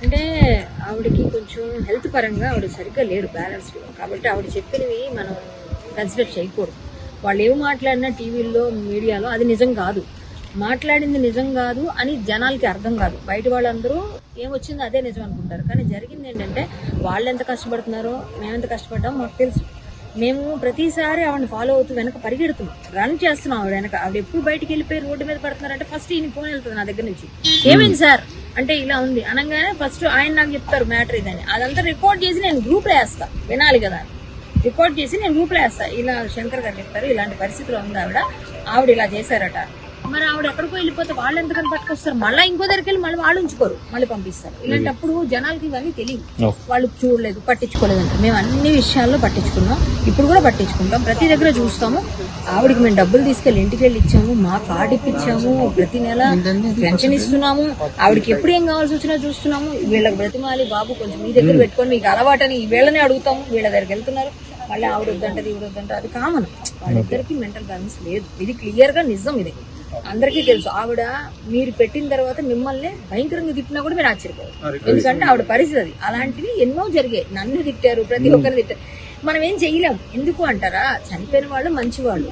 అంటే ఆవిడకి కొంచెం హెల్త్ పరంగా ఆవిడ సరిగ్గా లేరు బ్యాలెన్స్లో, కాబట్టి ఆవిడ చెప్పినవి మనం కన్సిడర్ చేయకూడదు. వాళ్ళు ఏమి మాట్లాడినా టీవీల్లో మీడియాలో అది నిజం కాదు, మాట్లాడింది నిజం కాదు అని జనాలకి అర్థం కాదు. బయట వాళ్ళందరూ ఏమొచ్చిందో అదే నిజం అనుకుంటారు. కానీ జరిగింది ఏంటంటే వాళ్ళు ఎంత కష్టపడుతున్నారో మేమెంత కష్టపడ్డామో మాకు తెలుసు. మేము ప్రతిసారి ఆవిడని ఫాలో అవుతూ వెనక పరిగెడుతున్నాం, రన్ చేస్తున్నాం. ఆవిడ వెనక ఆవిడ ఎప్పుడు బయటికి వెళ్ళిపోయి రోడ్డు మీద పడుతున్నారంటే ఫస్ట్ ఈయన ఫోన్ వెళ్తుంది నా దగ్గర నుంచి, ఏమైంది సార్ అంటే ఇలా ఉంది అనగానే ఫస్ట్ ఆయన నాకు చెప్తారు మ్యాటర్ ఇదని. అదంతా రికార్డ్ చేసి నేను గ్రూప్లో వేస్తా, వినాలి కదా, రికార్డ్ చేసి నేను గ్రూప్లో వేస్తా. ఇలా శంకర్ గారు చెప్తారు ఇలాంటి పరిస్థితిలో ఉంది ఆవిడ ఇలా చేశారట. మరి ఆవిడ ఎక్కడికో వెళ్ళిపోతే వాళ్ళు ఎంతకని పట్టుకొస్తారు, మళ్ళీ ఇంకో దగ్గరికి వెళ్ళి మళ్ళీ వాళ్ళు ఉంచుకోరు, మళ్ళీ పంపిస్తారు. ఇలాంటప్పుడు జనాలకి ఇవన్నీ తెలియదు, వాళ్ళు చూడలేదు, పట్టించుకోలేదు అంటే. మేము అన్ని విషయాల్లో పట్టించుకున్నాం, ఇప్పుడు కూడా పట్టించుకుంటాం, ప్రతి దగ్గర చూస్తాము. ఆవిడకి మేము డబ్బులు తీసుకెళ్లి ఇంటికి వెళ్ళి ఇచ్చాము, మా కార్డు ఇప్పించాము, ప్రతి నెల పెన్షన్ ఇస్తున్నాము. ఆవిడకి ఎప్పుడు ఏం కావాల్సి వచ్చినా చూస్తున్నాము. వీళ్ళకి బ్రతిమాలి, బాబు కొంచెం మీ దగ్గర పెట్టుకొని మీకు అలవాటని వీళ్ళనే అడుగుతాము. వీళ్ళ దగ్గరికి వెళ్తున్నారు, మళ్ళీ ఆవిడ వద్దంటారు, ఈవిడ వద్దంటారు, అది కామన్. వాళ్ళిద్దరికి మెంటల్ బ్యాలెన్స్ లేదు, ఇది క్లియర్ గా నిజం, ఇది అందరికీ తెలుసు. ఆవిడ మీరు పెట్టిన తర్వాత మిమ్మల్ని భయంకరంగా తిట్టినా కూడా మీరు ఆశ్చర్యపోరు, ఎందుకంటే ఆవిడ పరిస్థితి అది. అలాంటివి ఎన్నో జరిగాయి, నన్ను తిట్టారు, ప్రతి ఒక్కరు తిట్టారు. మనం ఏం చేయలేము. ఎందుకు అంటారా, చనిపోయిన వాళ్ళు మంచి వాళ్ళు,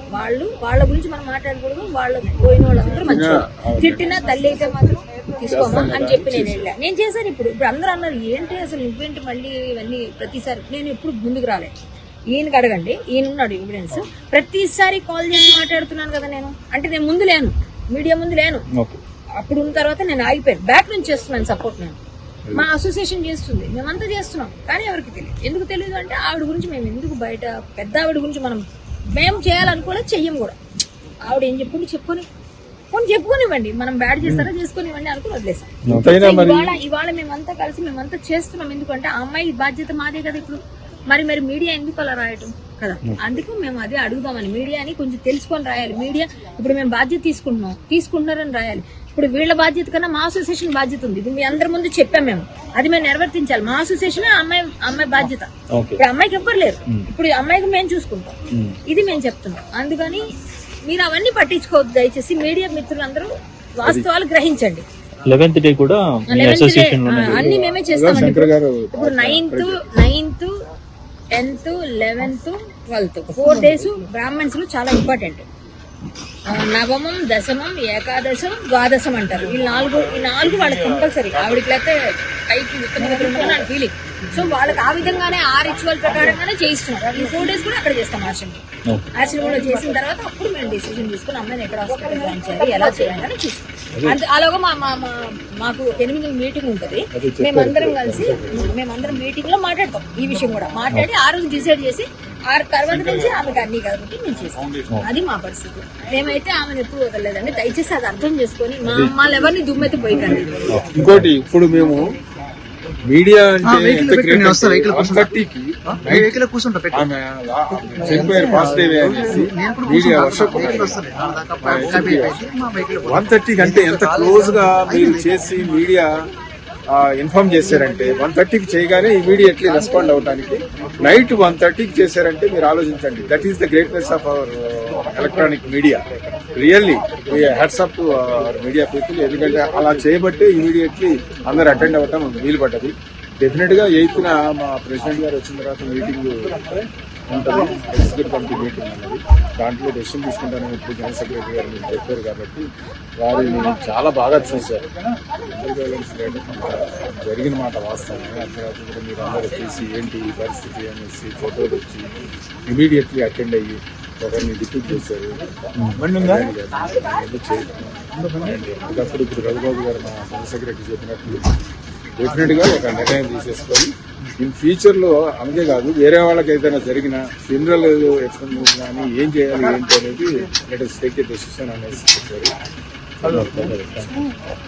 వాళ్ళ గురించి మనం మాట్లాడకూడదు. వాళ్ళు పోయిన వాళ్ళందరూ మంచి వాళ్ళు, తిట్టినా తల్లి అయితే మాత్రం తీసుకోమా అని చెప్పి నేను వెళ్ళాను. నేను చేశాను. ఇప్పుడు అందరూ అన్నారు ఏంటి అసలు నువ్వేంటి మళ్ళీ ఇవన్నీ ప్రతిసారి. నేను ఎప్పుడు ముందుకు రాలేదు, ఈయనకి అడగండి, ఈయన ఉన్నాడు ఎవిడెన్స్. ప్రతిసారి కాల్ చేసి మాట్లాడుతున్నాను కదా నేను, అంటే నేను ముందు లేను, మీడియా ముందు లేను. అప్పుడు ఉన్న తర్వాత నేను ఆగిపోయాను, బ్యాక్ నుంచి చేస్తున్నాను సపోర్ట్. నేను మా అసోసియేషన్ చేస్తుంది, మేమంతా చేస్తున్నాం, కానీ ఎవరికి తెలియదు. ఎందుకు తెలియదు అంటే ఆవిడ గురించి మేము ఎందుకు బయట పెద్ద ఆవిడ గురించి మేము చేయాలనుకోలేదు, చెయ్యం కూడా. ఆవిడ ఏం చెప్పుకోనివ్వండి, మనం బ్యాడ్ చేస్తారా చేసుకునివ్వండి అనుకుని వదిలేసాం. ఇవాళ మేమంతా కలిసి మేమంతా చేస్తున్నాం. ఎందుకంటే ఆ అమ్మాయి బాధ్యత మాదే కదా ఇప్పుడు. మరి మీడియా ఎందుకు అలా రాయటం కదా, అందుకు మేము అదే అడుగుదామని. మీడియాని కొంచెం తెలుసుకొని రాయాలి. మీడియా ఇప్పుడు మేము బాధ్యత తీసుకుంటున్నారని రాయాలి. ఇప్పుడు వీళ్ళ బాధ్యత కన్నా మా అసోసియేషన్ బాధ్యత ఉంది. ఇది మీ అందరి ముందు చెప్పాం మేము, అది మేము నిర్వర్తించాలి. మా అసోసియేషన్ అమ్మాయి బాధ్యత. ఇప్పుడు అమ్మాయికి ఎవ్వరు లేరు, ఇప్పుడు అమ్మాయికి మేము చూసుకుంటాం, ఇది మేము చెప్తున్నాం. అందుకని మీరు అవన్నీ పట్టించుకోవద్దు దయచేసి. మీడియా మిత్రులందరూ వాస్తవాలు గ్రహించండి. 11th డే కూడా అన్ని మేమే చేస్తామండి. ఇప్పుడు 9th 10th 11th 12th 4 days Brahmans లో చాలా ఇంపార్టెంట్. నవమం, దశమం, ఏకాదశం, ద్వాదశం అంటారు. ఈ నాలుగు వాళ్ళకి కంపల్సరీ. ఆవిడకి లేకపోతే పైకి ఉత్తమ ఫీలింగ్. సో వాళ్ళకి ఆ విధంగానే ఆ రిచువల్ ప్రకారంగానే చేయిస్తున్నాం. ఈ 4 days కూడా అక్కడ చేస్తాం ఆశ్రమంలో. చేసిన తర్వాత అప్పుడు మేము డిసిజన్ తీసుకుని అమ్మాయిని ఎక్కడ హాస్పిటల్ జాయిన్ చేయాలి, ఎలా చేయాలని చూస్తాం. అలాగా మాకు 8 మీటింగ్ ఉంటుంది. మేమందరం మీటింగ్ లో మాట్లాడతాం ఈ విషయం కూడా. మాట్లాడి ఆ రోజు డిసైడ్ చేసి ఆ తర్వాత నుంచి ఆమెకు అన్ని కాబట్టి మేము చేస్తాం. అది మా పరిస్థితి. మేమైతే ఆమెను ఎప్పుడు వదలలేదండి. దయచేసి అది అర్థం చేసుకొని మా ఎవరిని దుమ్మెత్తి పోయికండి. ఇంకోటి, ఇప్పుడు మేము మీడియా అంటే చనిపోయారు పాజిటివ్ అనేసి మీడియా 1:30 అంటే ఎంత క్లోజ్ గా మీరు చేసి మీడియా ఇన్ఫార్మ్ చేశారంటే 1:30కి చేయగానే ఇమీడియట్లీ రెస్పాండ్ అవడానికి నైట్ 1:30కి చేశారంటే మీరు ఆలోచించండి. That is the greatness of our electronic media. Really hats off to our media people. ఎందుకంటే అలా చేయబట్టే ఇమీడియట్లీ అందరు అటెండ్ అవ్వటం వీలు పడ్డది. డెఫినెట్ గా 8th మా ప్రెసిడెంట్ గారు వచ్చిన తర్వాత మీటింగ్ ఉంటుంది, ఎగ్జిక్యూటివ్ కమిటీ మీటింగ్ అన్నది. దాంట్లో డెసిషన్ తీసుకుంటానని ఇప్పుడు జనరల్ సెక్రటరీ గారు మీరు చెప్పారు కాబట్టి వారిని చాలా బాగా చూశారు. జరిగిన మాట వాస్తవమే. అర్ధరాత్రి కూడా మీరు అందరూ చేసి ఏంటి ఈ పరిస్థితి అనేసి ఫోటోలు వచ్చి ఇమీడియట్లీ అటెండ్ అయ్యి ఒకరిని డిప్యూట్ చేశారు. చేయడం ఇప్పుడు రఘుబాబు గారు మా జనరల్ సెక్రటరీ చెప్పినట్లు డెఫినెట్ గా ఒక నిర్ణయం తీసేసుకొని ఇన్ ఫ్యూచర్ లో అంతే కాదు వేరే వాళ్ళకి ఏదైనా జరిగిన ఫినరల్ ఎక్స్పెన్సెస్ కానీ ఏం చేయాలి ఏంటి అనేది let us take a decision అనేసి చెప్పారు.